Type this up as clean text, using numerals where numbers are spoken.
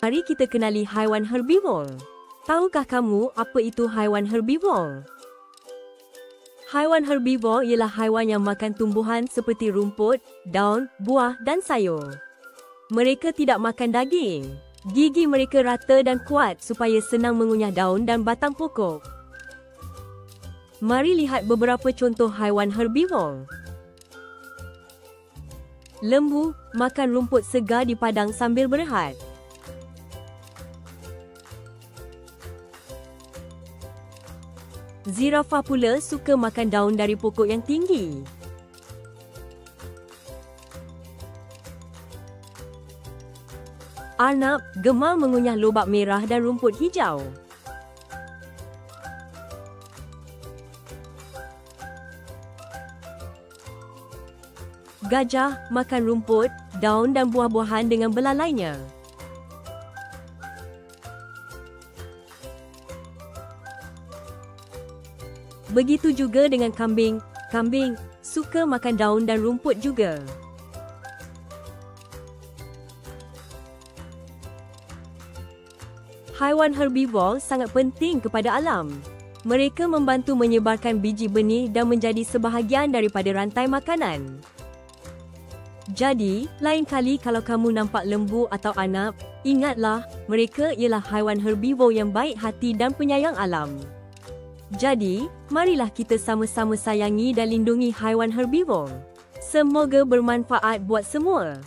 Mari kita kenali haiwan herbivor. Tahukah kamu apa itu haiwan herbivor? Haiwan herbivor ialah haiwan yang makan tumbuhan seperti rumput, daun, buah dan sayur. Mereka tidak makan daging. Gigi mereka rata dan kuat supaya senang mengunyah daun dan batang pokok. Mari lihat beberapa contoh haiwan herbivor. Lembu makan rumput segar di padang sambil berehat. Zirafah pula suka makan daun dari pokok yang tinggi. Arnab gemar mengunyah lobak merah dan rumput hijau. Gajah makan rumput, daun dan buah-buahan dengan belalainya. Begitu juga dengan kambing. Kambing suka makan daun dan rumput juga. Haiwan herbivor sangat penting kepada alam. Mereka membantu menyebarkan biji benih dan menjadi sebahagian daripada rantai makanan. Jadi, lain kali kalau kamu nampak lembu atau arnab, ingatlah, mereka ialah haiwan herbivor yang baik hati dan penyayang alam. Jadi, marilah kita sama-sama sayangi dan lindungi haiwan herbivor. Semoga bermanfaat buat semua.